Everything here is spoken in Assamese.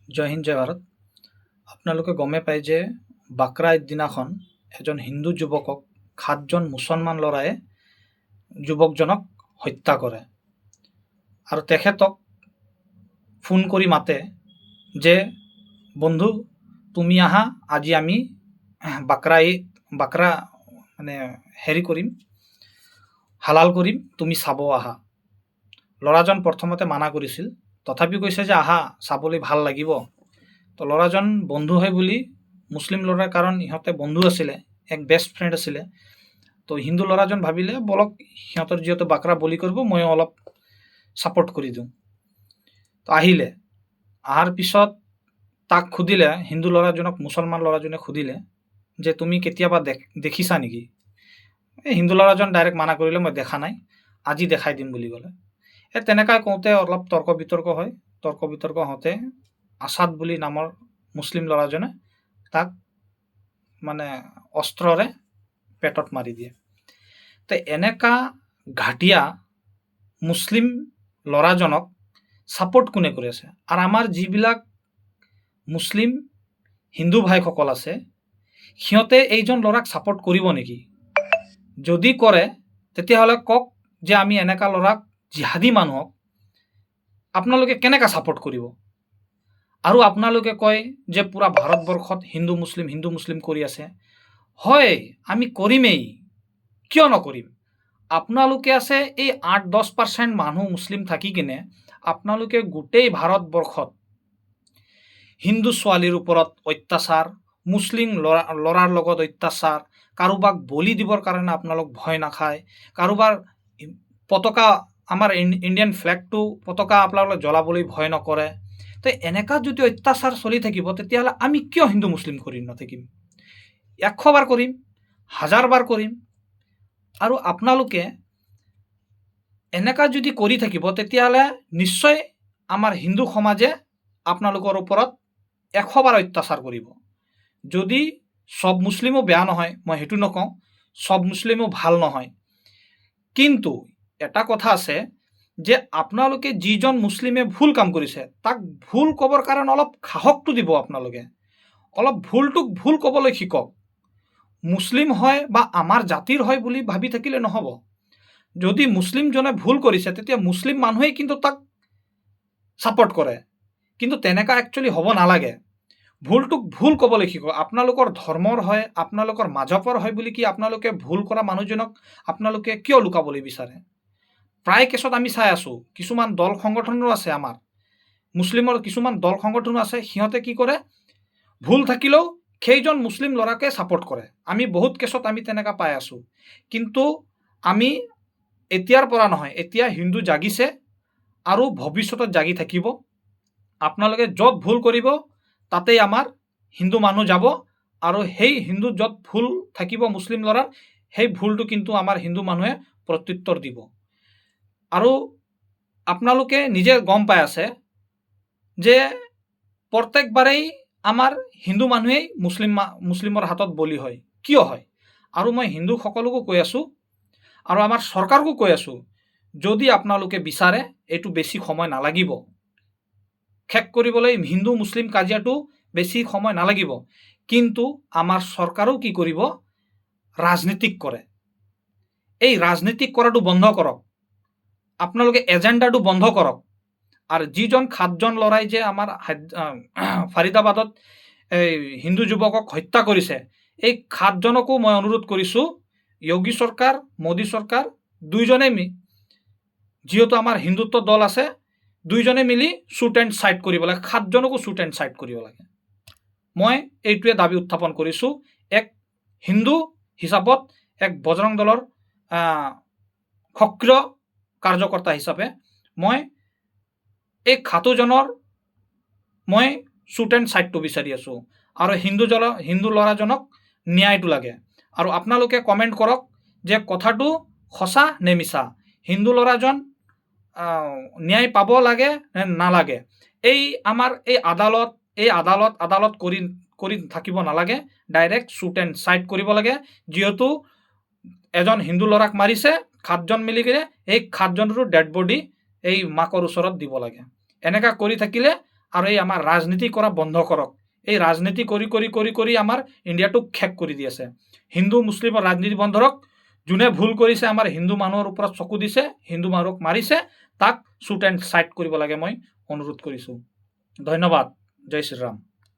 জয় হিন্দ, জয় ভাৰত। আপোনালোকে গমে পায় যে বাকৰা ঈদ দিনাখন এজন হিন্দু যুৱকক 7জন মুছলমান ল'ৰায়ে যুৱকজনক হত্যা কৰে আৰু তেখেতক ফোন কৰি মাতে যে বন্ধু তুমি আহা, আজি আমি বাকৰা মানে হেৰি কৰিম, হালাল কৰিম, তুমি চাব আহা। ল'ৰাজন প্ৰথমতে মানা কৰিছিল, তথাপিও কৈছে যে আহা, চাবলৈ ভাল লাগিব। তো ল'ৰাজন বন্ধু হয় বুলি মুছলিম ল'ৰাৰ, কাৰণ ইহঁতে বন্ধু আছিলে, এক বেষ্ট ফ্ৰেণ্ড আছিলে। তো হিন্দু ল'ৰাজন ভাবিলে বলক সিহঁতৰ যিহেতু বাকৰা বলি কৰিব, মই অলপ ছাপৰ্ট কৰি দিওঁ। তো আহিলে, অহাৰ পিছত তাক সুধিলে, হিন্দু ল'ৰাজনক মুছলমান ল'ৰাজনে সুধিলে যে তুমি কেতিয়াবা দেখিছা নেকি? হিন্দু ল'ৰাজন ডাইৰেক্ট মানা কৰিলে, মই দেখা নাই, আজি দেখাই দিম বুলি ক'লে। তেনেকৈ কওঁতে অলপ তৰ্ক বিতৰ্ক হয়। তৰ্ক বিতৰ্ক হওঁতে আছাদ বুলি নামৰ মুছলিম ল'ৰাজনে তাক মানে অস্ত্ৰৰে পেটত মাৰি দিয়ে। তো এনেকা ঘাটিয়া মুছলিম ল'ৰাজনক ছাপৰ্ট কোনে কৰি আছে? আৰু আমাৰ যিবিলাক মুছলিম হিন্দু ভাইসকল আছে, সিহঁতে এইজন ল'ৰাক ছাপৰ্ট কৰিব নেকি? যদি কৰে তেতিয়াহ'লে কওক যে আমি এনেকা ল'ৰাক, জিহাদী মানুহক আপোনালোকে কেনেকৈ ছাপৰ্ট কৰিব? আৰু আপোনালোকে কয় যে পুৰা ভাৰতবৰ্ষত হিন্দু মুছলিম কৰি আছে। হয়, আমি কৰিমেই, কিয় নকৰিম? আপোনালোকে আছে এই 8-10% মানুহ মুছলিম থাকি কিনে আপোনালোকে গোটেই ভাৰতবৰ্ষত হিন্দু ছোৱালীৰ ওপৰত অত্যাচাৰ, মুছলিম ল'ৰাৰ লগত অত্যাচাৰ, কাৰোবাক বলি দিবৰ কাৰণে আপোনালোক ভয় নাখায়, কাৰোবাৰ পতাকা, আমাৰ ইণ্ডিয়ান ফ্লেগটো পতাকা আপোনালোকে জ্বলাবলৈ ভয় নকৰে। তো এনেকা যদি অত্যাচাৰ চলি থাকিব, তেতিয়াহ'লে আমি কিয় হিন্দু মুছলিম কৰি নাথাকিম? 100 বাৰ কৰিম, 1000 বাৰ কৰিম। আৰু আপোনালোকে এনেকা যদি কৰি থাকিব, তেতিয়াহ'লে নিশ্চয় আমাৰ হিন্দু সমাজে আপোনালোকৰ ওপৰত 100 বাৰ অত্যাচাৰ কৰিব। যদি সব মুছলিমো বেয়া নহয়, মই সেইটো নকওঁ, সব মুছলিমো ভাল নহয়, কিন্তু এটা কথা আছে যে আপোনালোকে যিজন মুছলিমে ভুল কাম কৰিছে, তাক ভুল ক'বৰ কাৰণে অলপ সাহসটো দিব। আপোনালোকে অলপ ভুলটোক ভুল ক'বলৈ শিকক। মুছলিম হয় বা আমাৰ জাতিৰ হয় বুলি ভাবি থাকিলে নহ'ব। যদি মুছলিমজনে ভুল কৰিছে, তেতিয়া মুছলিম মানুহেই কিন্তু তাক ছাপৰ্ট কৰে, কিন্তু তেনেকা একচুৱেলি হ'ব নালাগে। ভুলটোক ভুল ক'বলৈ শিকক। আপোনালোকৰ ধৰ্মৰ হয়, আপোনালোকৰ মাজপৰ হয় বুলি কি আপোনালোকে ভুল কৰা মানুহজনক আপোনালোকে কিয় লুকাবলৈ বিচাৰে? প্ৰায় কেছত আমি চাই আছোঁ, কিছুমান দল সংগঠনো আছে, আমাৰ মুছলিমৰ কিছুমান দল সংগঠনো আছে, সিহঁতে কি কৰে, ভুল থাকিলেও সেইজন মুছলিম ল'ৰাকে ছাপৰ্ট কৰে। আমি বহুত কেছত আমি তেনেকা পাই আছোঁ। কিন্তু আমি এতিয়াৰ পৰা নহয়, এতিয়া হিন্দু জাগিছে আৰু ভৱিষ্যতত জাগি থাকিব। আপোনালোকে য'ত ভুল কৰিব তাতেই আমাৰ হিন্দু মানুহ যাব, আৰু সেই হিন্দু য'ত ভুল থাকিব মুছলিম ল'ৰাৰ, সেই ভুলটো কিন্তু আমাৰ হিন্দু মানুহে প্ৰত্যুত্তৰ দিব। আৰু আপোনালোকে নিজে গম পাই আছে যে প্ৰত্যেকবাৰেই আমাৰ হিন্দু মানুহেই মুছলিমৰ হাতত বলি হয়। কিয় হয়? আৰু মই হিন্দুসকলকো কৈ আছোঁ আৰু আমাৰ চৰকাৰকো কৈ আছোঁ, যদি আপোনালোকে বিচাৰে, এইটো বেছি সময় নালাগিব শেষ কৰিবলৈ। হিন্দু মুছলিম কাজিয়াটো বেছি সময় নালাগিব, কিন্তু আমাৰ চৰকাৰেও কি কৰিব, ৰাজনীতিক কৰে। এই ৰাজনীতিক কৰাটো বন্ধ কৰক। আপোনালোকে এজেণ্ডাটো বন্ধ কৰক। আৰু যিজন 7জন ল'ৰাই যে আমাৰ ফাৰিদাবাদত এই হিন্দু যুৱকক হত্যা কৰিছে, এই 7জনকো মই অনুৰোধ কৰিছোঁ, যোগী চৰকাৰ, মোদী চৰকাৰ, দুইজনে যিহেতু আমাৰ হিন্দুত্ব দল আছে, দুইজনে মিলি শ্বুট এণ্ড চাইড কৰিব লাগে। 7জনকো শ্বুট এণ্ড চাইড কৰিব লাগে। মই এইটোৱে দাবী উত্থাপন কৰিছোঁ, এক হিন্দু হিচাপত, এক বজৰং দলৰ সক্ৰিয় কাৰ্যকৰ্তা হিচাপে মই এই 7জনৰ মই শ্বুট এণ্ড চাইডটো বিচাৰি আছোঁ। আৰু হিন্দু ল'ৰাজনক ন্যায়টো লাগে। আৰু আপোনালোকে কমেণ্ট কৰক যে কথাটো সঁচা নে মিছা, হিন্দু ল'ৰাজন ন্যায় পাব লাগে নে নালাগে। এই আমাৰ এই আদালত কৰি থাকিব নালাগে, ডাইৰেক্ট শ্বুট এণ্ড চাইড কৰিব লাগে। যিহেতু এজন হিন্দু ল'ৰাক মাৰিছে, 7জন মিলি কিনে এই 7জনৰো ডেড বডি এই মাকৰ ওচৰত দিব লাগে। এনেকা কৰি থাকিলে আৰু এই আমাৰ ৰাজনীতি কৰা বন্ধ কৰক। এই ৰাজনীতি কৰি কৰি কৰি কৰি আমাৰ ইণ্ডিয়াটোক শেষ কৰি দি আছে। হিন্দু মুছলিমৰ ৰাজনীতি বন্ধ কৰক। যোনে ভুল কৰিছে আমাৰ হিন্দু মানুহৰ ওপৰত চকু দিছে, হিন্দু মানুহক মাৰিছে, তাক শ্বুট এণ্ড চাইড কৰিব লাগে মই অনুৰোধ কৰিছোঁ। ধন্যবাদ। জয় শ্ৰীৰাম।